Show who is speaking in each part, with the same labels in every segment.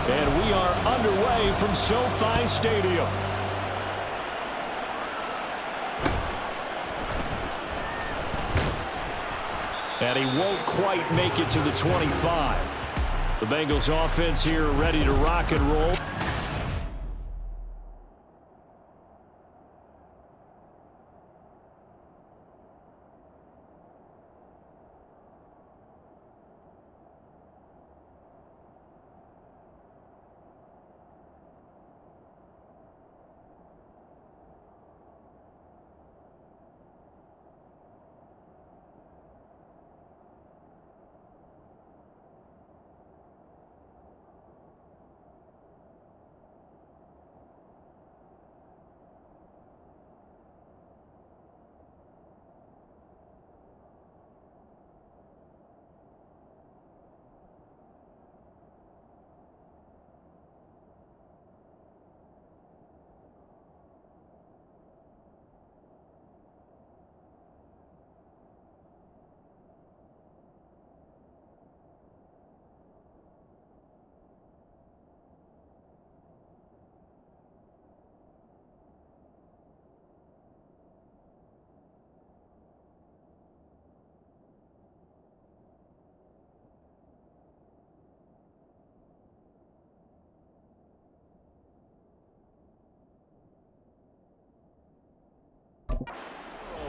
Speaker 1: And we are underway from SoFi Stadium. And he won't quite make it to the 25. The Bengals offense here ready to rock and roll.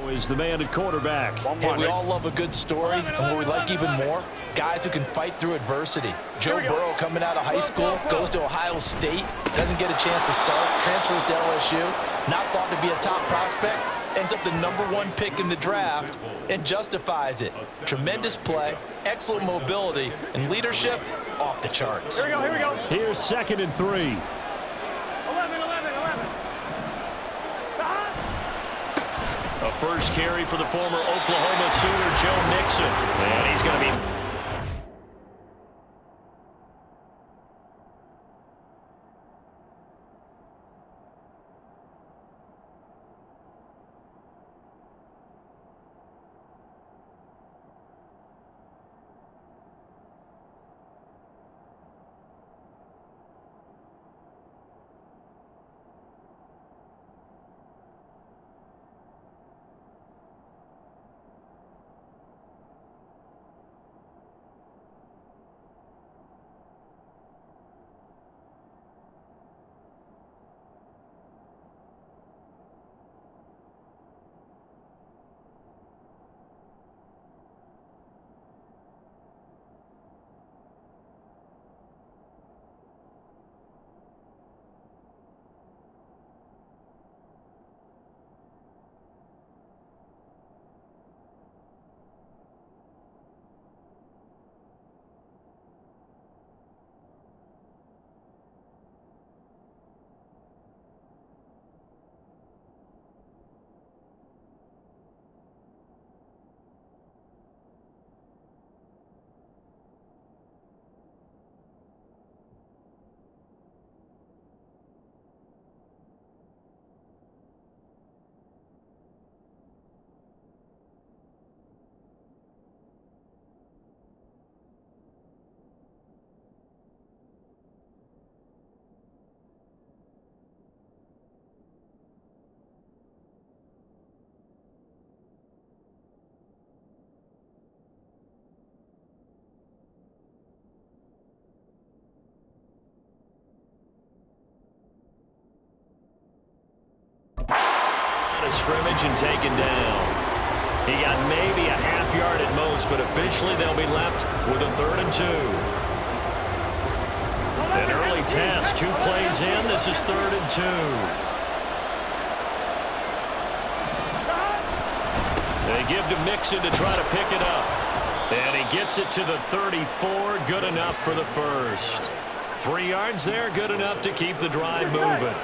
Speaker 1: Is the man at quarterback.
Speaker 2: Hey, we all love a good story, and what we like even more, guys who can fight through adversity. Joe Burrow coming out of high school, goes to Ohio State, doesn't get a chance to start, transfers to LSU, not thought to be a top prospect, ends up the #1 pick in the draft, and justifies it. Tremendous play, excellent mobility, and leadership off the charts.
Speaker 3: Here we go.
Speaker 1: Here's 2nd and 3.
Speaker 3: 11.
Speaker 1: A first carry for the former Oklahoma Sooner, Joe Mixon. And he's going to be... A scrimmage and taken down. He got maybe a half yard at most, but officially they'll be left with a 3rd and 2. An early test, 2 plays in. This is 3rd and 2. They give to Mixon to try to pick it up. And he gets it to the 34. Good enough for the first. 3 yards there, good enough to keep the drive moving.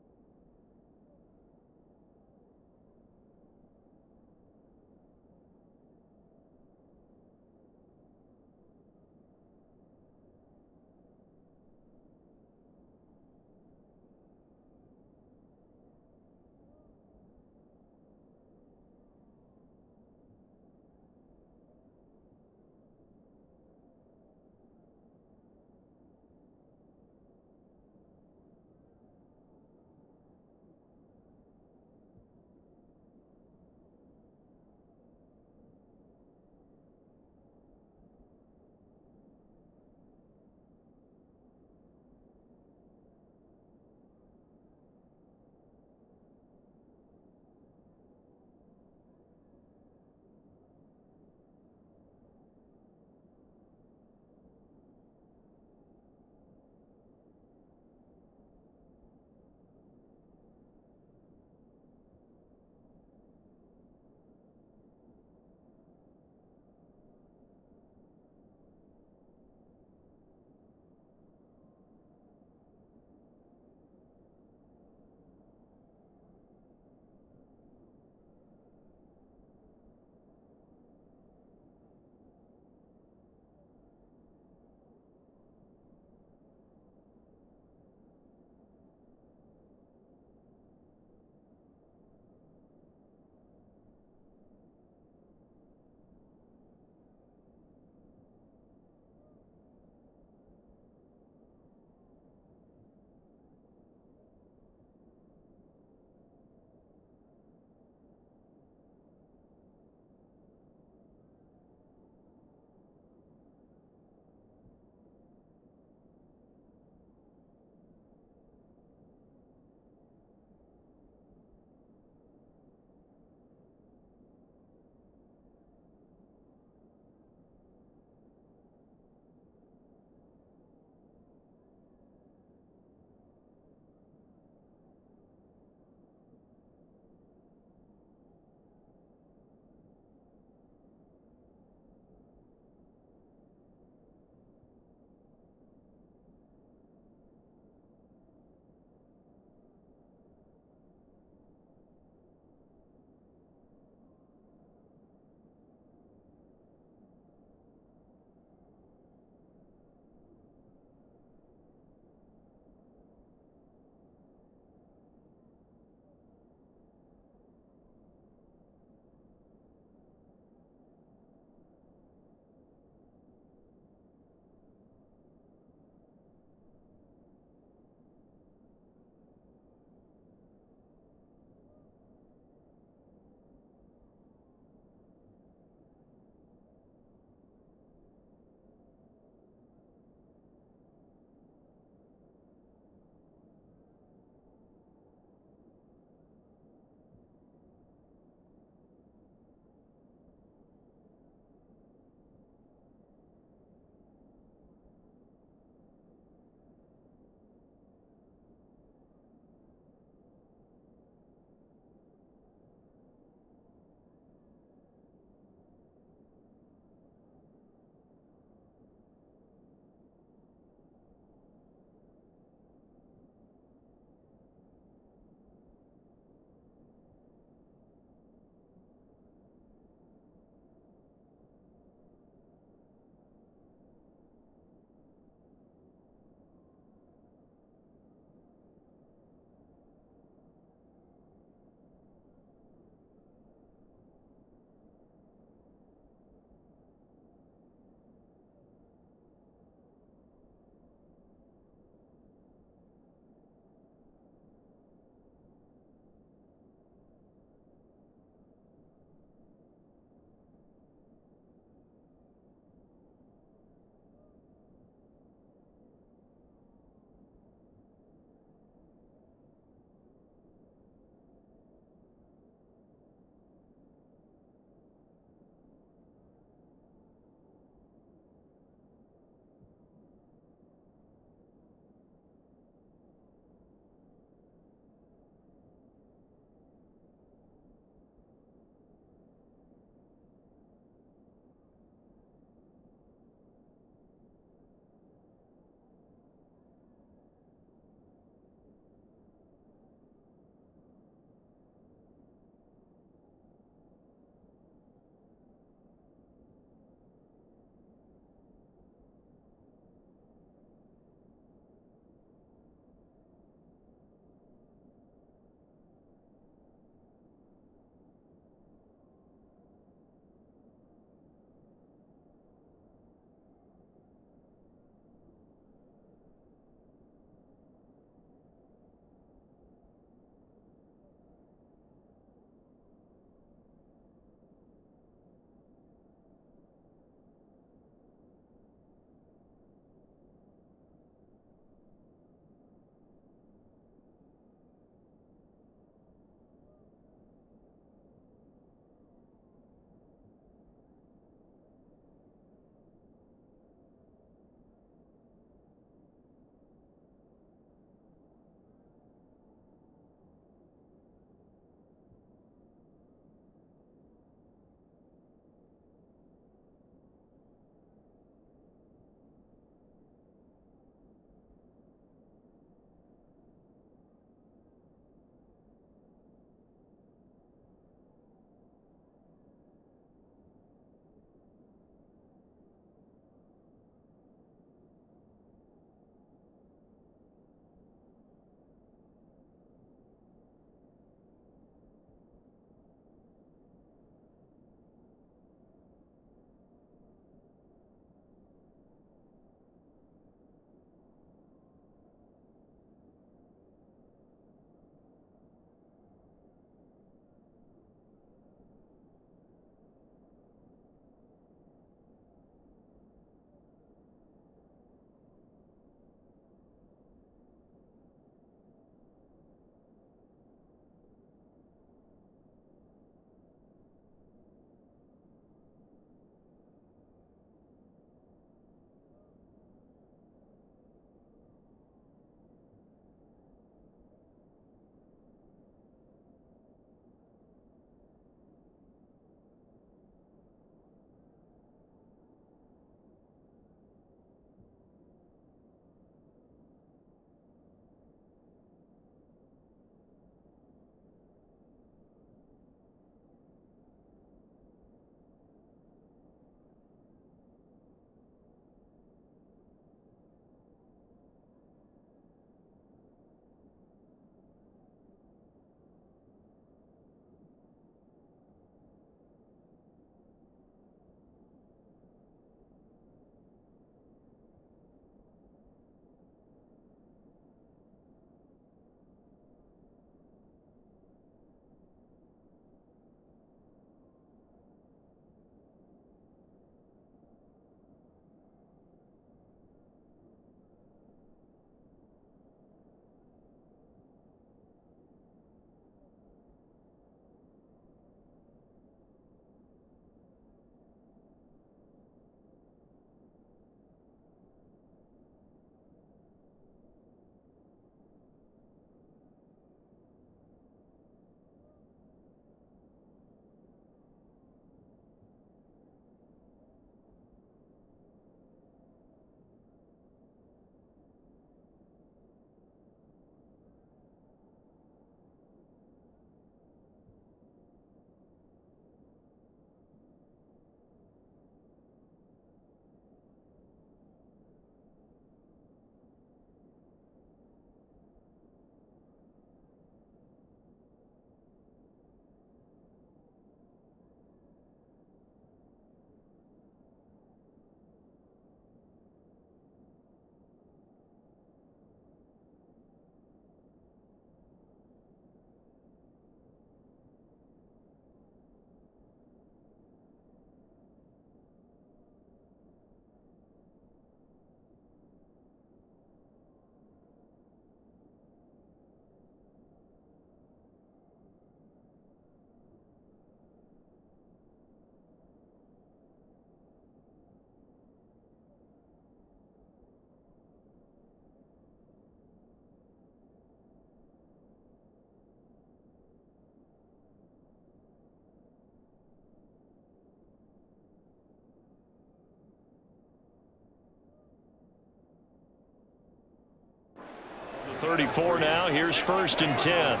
Speaker 1: 34 now. Here's 1st and 10.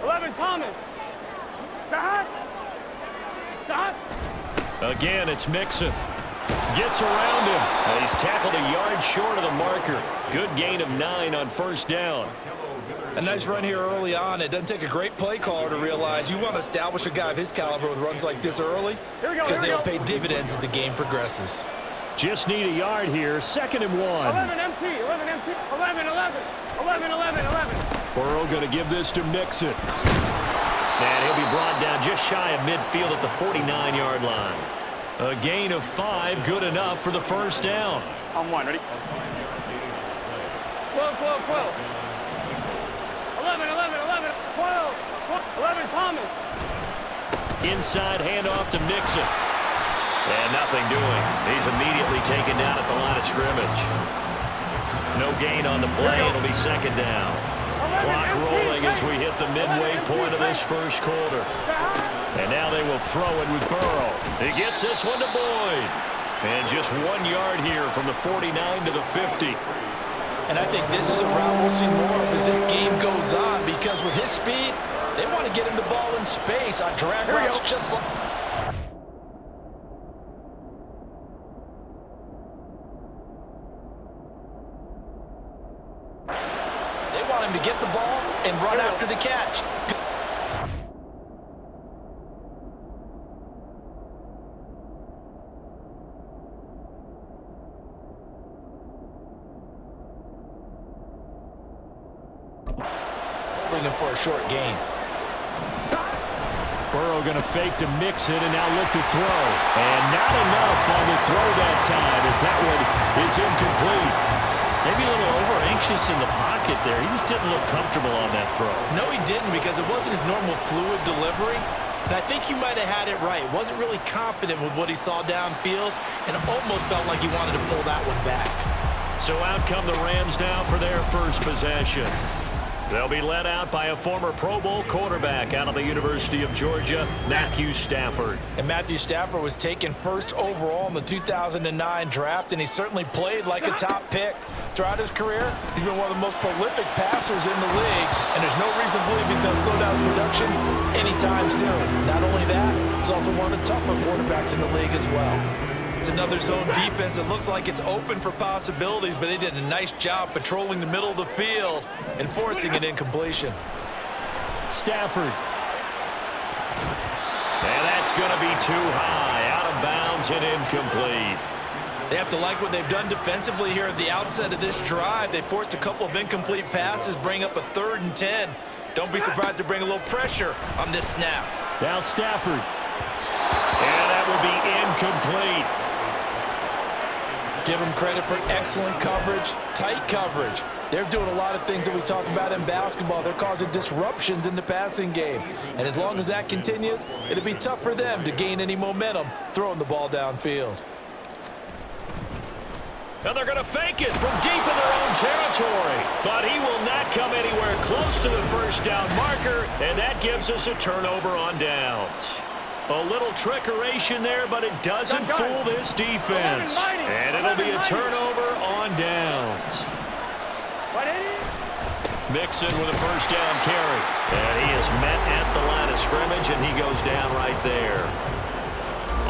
Speaker 3: 11, Thomas. Stop. Stop.
Speaker 1: Again, it's Mixon. Gets around him. He's tackled a yard short of the marker. Good gain of 9 on 1st down.
Speaker 2: A nice run here early on. It doesn't take a great play caller to realize you want to establish a guy of his caliber with runs like this early because they'll pay dividends as the game progresses.
Speaker 1: Just need a yard here. 2nd and 1.
Speaker 3: 11 empty. 11 empty. 11, 11. 11, 11, 11.
Speaker 1: Burrow going to give this to Mixon. And he'll be brought down just shy of midfield at the 49-yard line. A gain of 5, good enough for the 1st down.
Speaker 3: On 1, ready? 12, 12, 12. 11, 11, 11, 12, 11, Thomas.
Speaker 1: Inside handoff to Mixon. And nothing doing. He's immediately taken down at the line of scrimmage. No gain on the play. It'll be 2nd down. Clock rolling as we hit the midway point of this 1st quarter. And now they will throw it with Burrow. He gets this one to Boyd. And just 1 yard here from the 49 to the 50.
Speaker 2: And I think this is a route we'll see more of as this game goes on, because with his speed, they want to get him the ball in space on drag routes just like... They want him to get the ball and run after the catch. Holding him for a short gain.
Speaker 1: Burrow going to fake to Mixon and now look to throw. And not enough on the throw that time as that one is incomplete. Maybe a little over-anxious in the pocket there. He just didn't look comfortable on that throw.
Speaker 2: No, he didn't, because it wasn't his normal fluid delivery. And I think you might have had it right. Wasn't really confident with what he saw downfield and almost felt like he wanted to pull that one back.
Speaker 1: So out come the Rams now for their 1st possession. They'll be led out by a former Pro Bowl quarterback out of the University of Georgia, Matthew Stafford.
Speaker 2: And Matthew Stafford was taken 1st overall in the 2009 draft, and he certainly played like a top pick. Throughout his career, he's been one of the most prolific passers in the league, and there's no reason to believe he's going to slow down his production anytime soon. Not only that, he's also one of the tougher quarterbacks in the league as well. It's another zone defense. It looks like it's open for possibilities, but they did a nice job patrolling the middle of the field and forcing an incompletion.
Speaker 1: Stafford. And that's going to be too high. Out of bounds and incomplete.
Speaker 2: They have to like what they've done defensively here at the outset of this drive. They forced a couple of incomplete passes, bring up a 3rd and 10. Don't be surprised to bring a little pressure on this snap.
Speaker 1: Now Stafford. And that will be incomplete.
Speaker 2: Give them credit for excellent coverage, tight coverage. They're doing a lot of things that we talk about in basketball. They're causing disruptions in the passing game. And as long as that continues, it'll be tough for them to gain any momentum throwing the ball downfield.
Speaker 1: And they're going to fake it from deep in their own territory. But he will not come anywhere close to the 1st down marker, and that gives us a turnover on downs. A little trickeration there, but it doesn't fool this defense. And it'll be a turnover on downs. Mixon with a 1st down carry. And he is met at the line of scrimmage, and he goes down right there.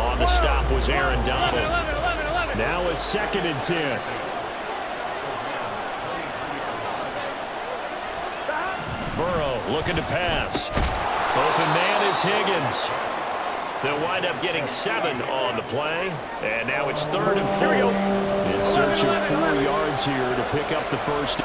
Speaker 1: On the stop was Aaron Donald. Now it's 2nd and 10. Burrow looking to pass. Open man is Higgins. They'll wind up getting 7 on the play. And now it's 3rd and 4. In search of 4 yards here to pick up the 1st.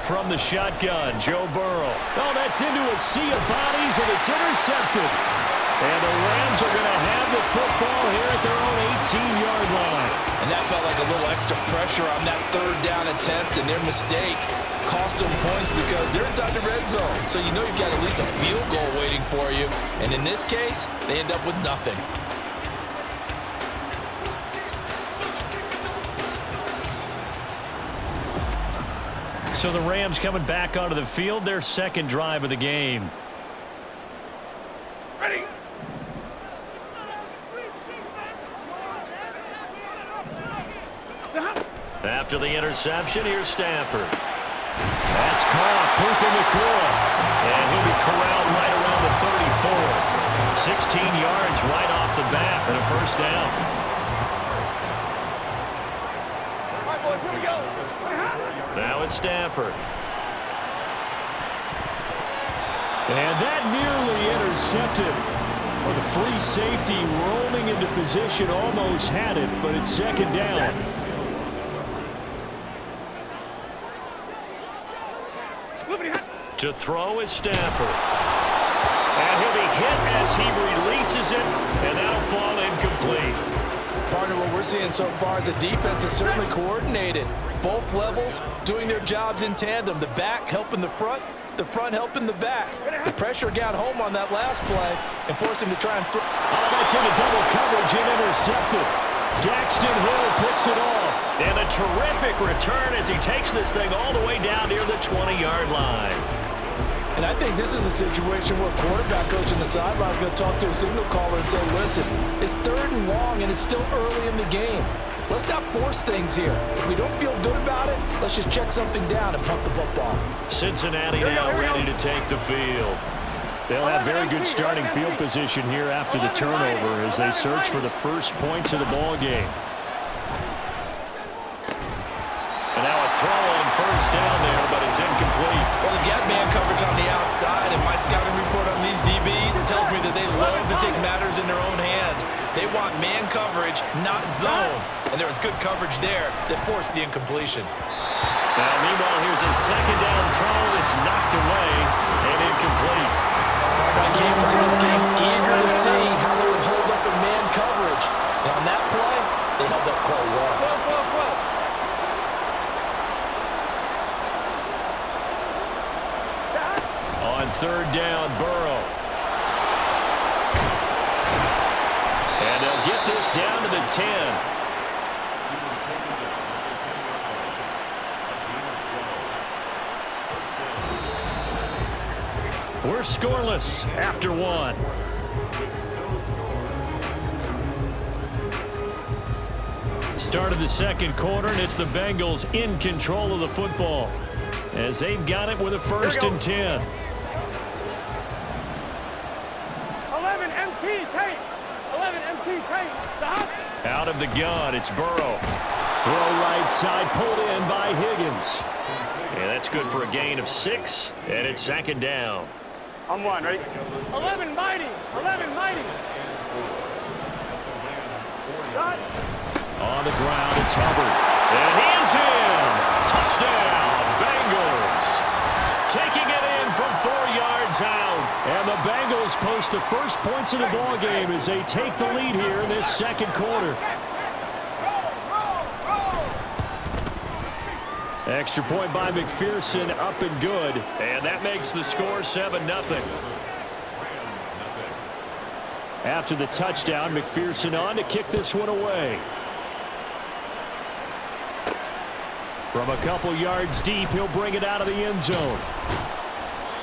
Speaker 1: From the shotgun, Joe Burrow. Oh, that's into a sea of bodies, and it's intercepted. And the Rams are going to have the football here at their own
Speaker 4: 18-yard line.
Speaker 2: And that felt like a little extra pressure on that third down attempt, and their mistake cost them points because they're inside the red zone. So you know you've got at least a field goal waiting for you. And in this case, they end up with nothing.
Speaker 1: So the Rams coming back onto the field, their second drive of the game.
Speaker 3: Ready.
Speaker 1: After the interception, here's Stafford. That's caught. Puka Nacua. And he'll be corralled right around the 34. 16 yards right off the bat and a first down.
Speaker 3: All right, boys, here we go.
Speaker 1: Now it's Stafford.
Speaker 4: And that nearly intercepted. Well, the free safety rolling into position almost had it, but it's second down.
Speaker 1: To throw is Stafford. And he'll be hit as he releases it, and that'll fall incomplete.
Speaker 2: Partner, what we're seeing so far is the defense is certainly coordinated. Both levels doing their jobs in tandem. The back helping the front helping the back. The pressure got home on that last play and forced him to try and throw.
Speaker 4: Oh, that's into double coverage and intercepted. Daxton Hill picks it off.
Speaker 1: And a terrific return as he takes this thing all the way down near the 20-yard line.
Speaker 2: And I think this is a situation where a quarterback coach in the sideline is going to talk to a signal caller and say, listen, it's 3rd and long and it's still early in the game. Let's not force things here. If we don't feel good about it, let's just check something down and pump the football.
Speaker 1: Cincinnati now ready to take the field.
Speaker 4: They'll have very good starting field position here after the turnover as they search for the first points of the ball game.
Speaker 1: And now a throw on first down there, but it's incomplete.
Speaker 5: Well, they've got man coverage on the outside, and my scouting report on these DBs tells me that they love to take matters in their own hands. They want man coverage, not zone. And there was good coverage there that forced the incompletion.
Speaker 1: Now, meanwhile, here's a second down throw that's knocked away and incomplete.
Speaker 2: I came into this game eager to see how they would hold up in man coverage. And on that play, they held up quite well.
Speaker 1: On third down, Burrow. And they'll get this down to the 10. We're scoreless after one. Start of the second quarter, and it's the Bengals in control of the football as they've got it with a 1st and 10.
Speaker 3: 11 MT tape. 11 MT tape. Stop.
Speaker 1: Out of the gun, it's Burrow.
Speaker 4: Throw right side, pulled in by Higgins.
Speaker 1: And that's good for a gain of 6, and it's second down.
Speaker 3: I'm one, ready? 11 mighty. 11 mighty. Stop.
Speaker 1: On the ground, it's Hubbard. And he is in. Touchdown, Bengals. Taking it in from 4 yards out.
Speaker 4: And the Bengals post the first points of the ball game as they take the lead here in this second quarter. Extra point by McPherson, up and good.
Speaker 1: And that makes the score 7-0.
Speaker 4: After the touchdown, McPherson on to kick this one away. From a couple yards deep, he'll bring it out of the end zone.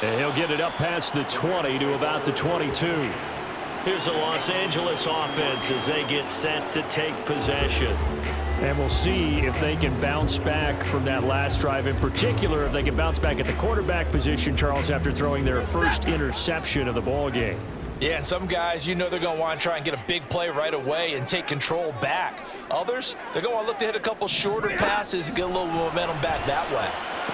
Speaker 4: And he'll get it up past the 20 to about the 22.
Speaker 1: Here's the Los Angeles offense as they get set to take possession.
Speaker 4: And we'll see if they can bounce back from that last drive. In particular, if they can bounce back at the quarterback position, Charles, after throwing their first interception of the ball game.
Speaker 2: Yeah, and some guys, you know they're going to want to try and get a big play right away and take control back. Others, they're going to look to hit a couple shorter passes and get a little momentum back that way.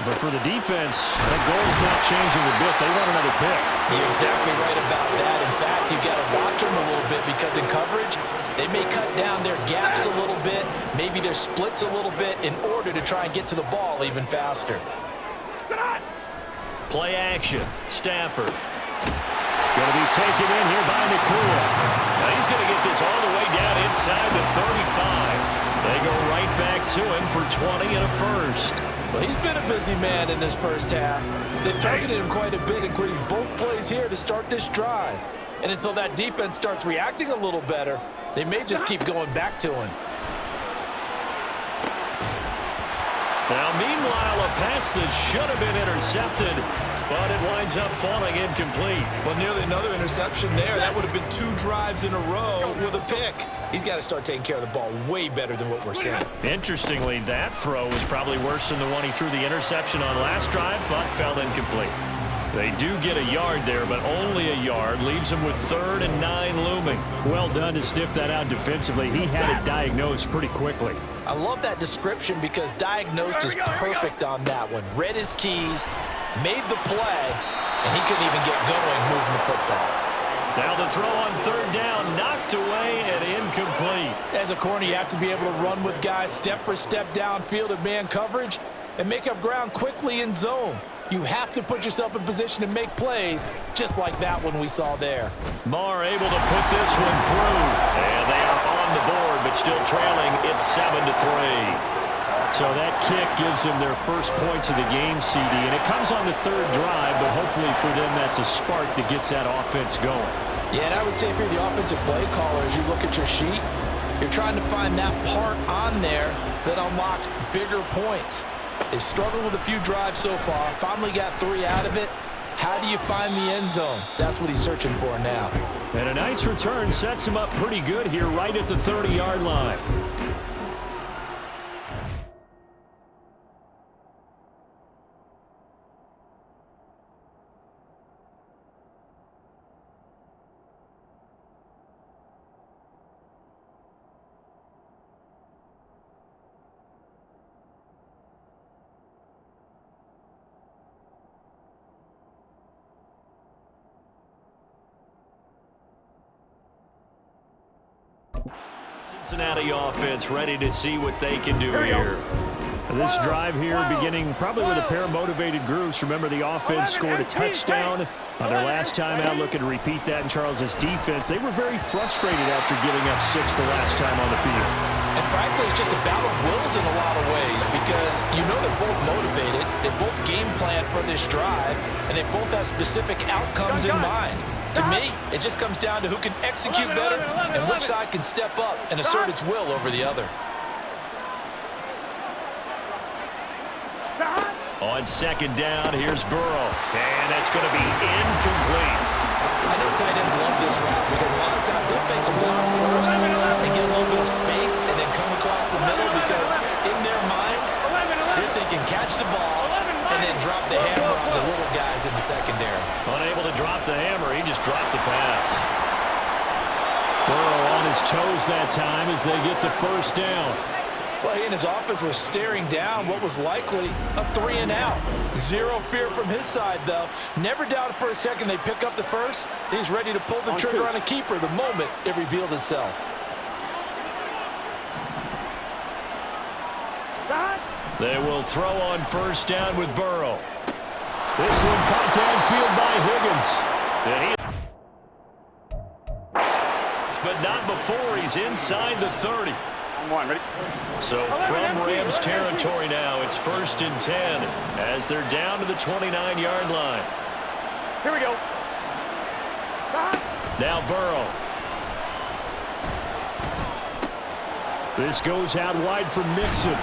Speaker 4: But for the defense, that goal's not changing a bit. They want another pick.
Speaker 2: You're exactly right about that. In fact, you've got to watch them a little bit because in coverage, they may cut down their gaps a little bit, maybe their splits a little bit in order to try and get to the ball even faster.
Speaker 1: Play action. Stafford.
Speaker 4: Going to be taken in here by Nakua.
Speaker 1: Now he's going to get this all the way down inside the 35. They go right back to him for 20 and a first.
Speaker 2: Well, he's been a busy man in this first half. They've targeted him quite a bit, including both plays here to start this drive. And until that defense starts reacting a little better, they may just keep going back to him.
Speaker 1: Now, meanwhile, a pass that should have been intercepted, but it winds up falling incomplete.
Speaker 5: Well, nearly another interception there. That would have been 2 drives in a row with a pick. He's got to start taking care of the ball way better than what we're seeing.
Speaker 1: Interestingly, that throw was probably worse than the one he threw the interception on last drive, but fell incomplete. They do get a yard there, but only a yard. Leaves them with 3rd and 9 looming.
Speaker 4: Well done to sniff that out defensively. He had it diagnosed pretty quickly.
Speaker 2: I love that description because diagnosed is perfect on that one. Read his keys, made the play, and he couldn't even get going moving the football.
Speaker 1: Now the throw on 3rd down, knocked away and incomplete.
Speaker 2: As a corner, you have to be able to run with guys step for step downfield in man coverage and make up ground quickly in zone. You have to put yourself in position to make plays, just like that one we saw there.
Speaker 1: Marr able to put this one through. And they are on the board, but still trailing. It's 7-3.
Speaker 4: So that kick gives them their first points of the game, CD. And it comes on the 3rd drive, but hopefully for them that's a spark that gets that offense going.
Speaker 2: Yeah, and I would say if you're the offensive play caller, as you look at your sheet, you're trying to find that part on there that unlocks bigger points. They've struggled with a few drives so far. Finally got 3 out of it. How do you find the end zone? That's what he's searching for now.
Speaker 4: And a nice return sets him up pretty good here right at the 30-yard line.
Speaker 1: Cincinnati offense ready to see what they can do here.
Speaker 4: This drive here beginning probably with a pair of motivated groups. Remember, the offense scored a touchdown on their last time out. Looking to repeat that in Charles's defense. They were very frustrated after giving up 6 the last time on the field.
Speaker 2: And frankly, it's just a battle of wills in a lot of ways because you know they're both motivated. They both game plan for this drive, and they both have specific outcomes in mind. To me, it just comes down to who can execute better and which side can step up and assert its will over the other.
Speaker 1: On 2nd down, here's Burrow. And that's going to be incomplete.
Speaker 5: I know tight ends love this route because a lot of times they'll fake a block first and get a little bit of space and then come across the middle because in their mind, they're thinking catch the ball and then drop the hammer on the little guys in the secondary.
Speaker 1: Unable to drop the hammer, he just dropped the pass.
Speaker 4: Burrow on his toes that time as they get the 1st down.
Speaker 2: Well, he and his offense were staring down what was likely a 3-and-out. Zero fear from his side, though. Never doubted for a second they'd pick up the first. He's ready to pull the trigger on a keeper the moment it revealed itself.
Speaker 1: They will throw on 1st down with Burrow. This one caught downfield by Higgins. But not before he's inside the 30. So from Rams territory now, it's 1st and 10 as they're down to the 29-yard line.
Speaker 3: Here we go.
Speaker 1: Now Burrow.
Speaker 4: This goes out wide for Mixon.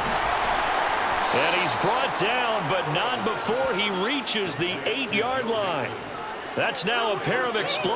Speaker 1: And he's brought down, but not before he reaches the 8-yard line. That's now a pair of explosive